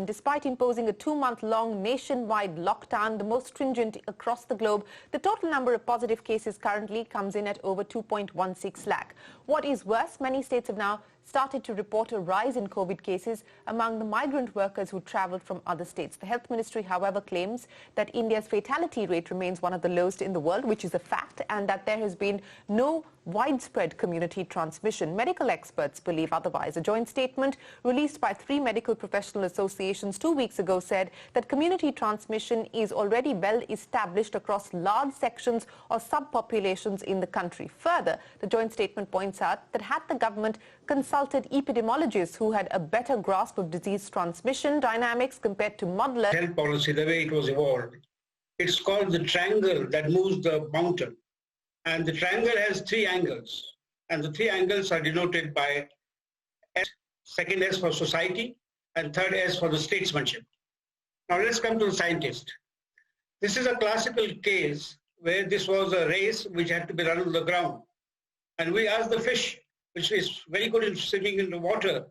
Despite imposing a 2-month-long nationwide lockdown, the most stringent across the globe, the total number of positive cases currently comes in at over 2.16 lakh. What is worse, many states have now started to report a rise in COVID cases among the migrant workers who travelled from other states. The Health Ministry, however, claims that India's fatality rate remains one of the lowest in the world, which is a fact, and that there has been no widespread community transmission. Medical experts believe otherwise. A joint statement released by 3 medical professional associations 2 weeks ago said that community transmission is already well established across large sections or subpopulations in the country. Further, the joint statement points out that had the government consulted epidemiologists who had a better grasp of disease transmission dynamics compared to modeler health policy, the way it was evolved, it's called the triangle that moves the mountain. And the triangle has 3 angles, and the 3 angles are denoted by S, second S for society, and third S for the statesmanship. Now let's come to the scientist. This is a classical case where this was a race which had to be run on the ground. And we asked the fish, which is very good in swimming in the water,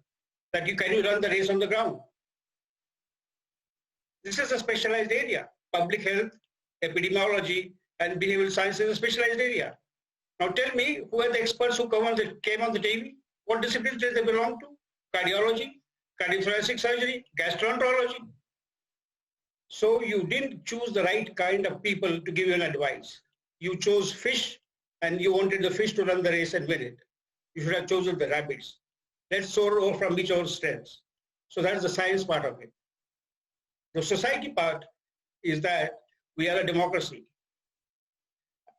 that can you run the race on the ground? This is a specialized area. Public health, epidemiology, and behavioral science is a specialized area. Now tell me, who are the experts who came on the TV? What disciplines did they belong to? Cardiology, cardiothoracic surgery, gastroenterology. So you didn't choose the right kind of people to give you an advice. You chose fish, and you wanted the fish to run the race and win it. You should have chosen the rabbits. Let's soar from each other's strengths. So that's the science part of it. The society part is that we are a democracy.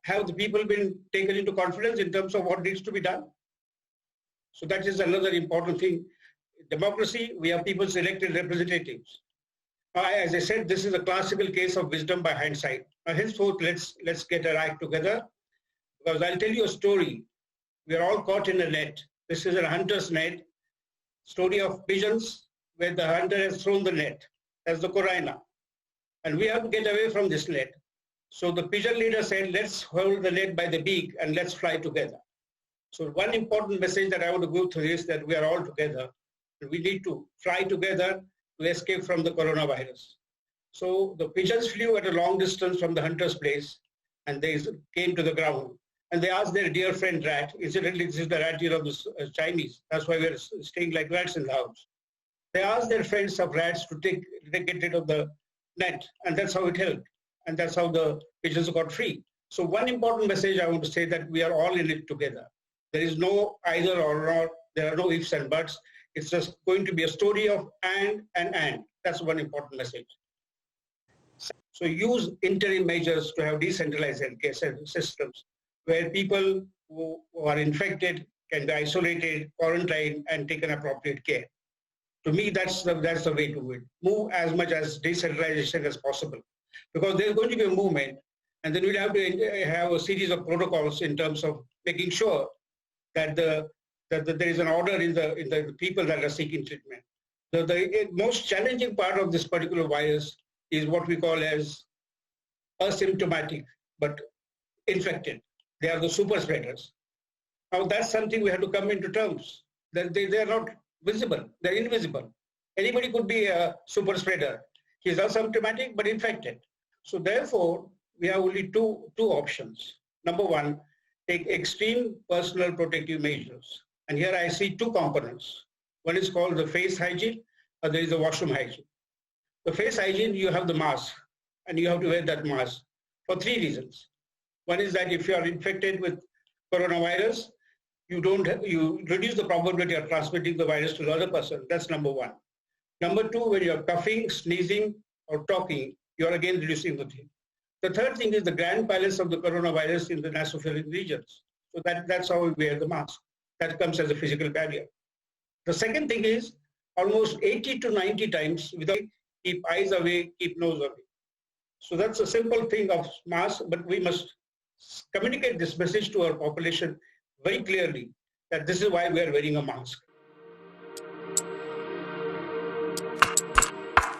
Have the people been taken into confidence in terms of what needs to be done? So that is another important thing. Democracy, we have people's elected representatives. As I said, this is a classical case of wisdom by hindsight. Now, henceforth, let's get our act together, because I'll tell you a story. We are all caught in a net. This is a hunter's net, story of pigeons where the hunter has thrown the net. That's the Koraina. And we have to get away from this net. So the pigeon leader said, let's hold the net by the beak and let's fly together. So one important message that I want to go through is that we are all together. We need to fly together to escape from the coronavirus. So the pigeons flew at a long distance from the hunter's place, and they came to the ground. And they asked their dear friend rat, incidentally, this is the rat of the Chinese. That's why we're staying like rats in the house. They asked their friends of rats to get rid of the net, and that's how it helped. And that's how the pigeons got free. So one important message I want to say, that we are all in it together. There is no either or not, there are no ifs and buts. It's just going to be a story of and. That's one important message. So use interim measures to have decentralized healthcare systems where people who are infected can be isolated, quarantined, and taken appropriate care. To me, that's the way to do it. Move as much as decentralization as possible, because there's going to be a movement, and then we'll have to have a series of protocols in terms of making sure that there is an order in the people that are seeking treatment. The most challenging part of this particular virus is what we call as asymptomatic but infected. They are the super spreaders. Now that's something we have to come into terms. That they are not visible, they're invisible. Anybody could be a super spreader. He's asymptomatic but infected. So therefore, we have only two options. Number one, take extreme personal protective measures. And here I see 2 components. One is called the face hygiene, other is the washroom hygiene. The face hygiene, you have the mask, and you have to wear that mask for 3 reasons. One is that if you are infected with coronavirus, you reduce the probability of transmitting the virus to the other person. That's number one. Number 2, when you're coughing, sneezing, or talking, you're again reducing the thing. The third thing is the grand balance of the coronavirus in the nasopharyngeal regions. So that's how we wear the mask. That comes as a physical barrier. The second thing is almost 80 to 90 times without keep eyes away, keep nose away. So that's a simple thing of mask, but we must communicate this message to our population very clearly, that this is why we are wearing a mask.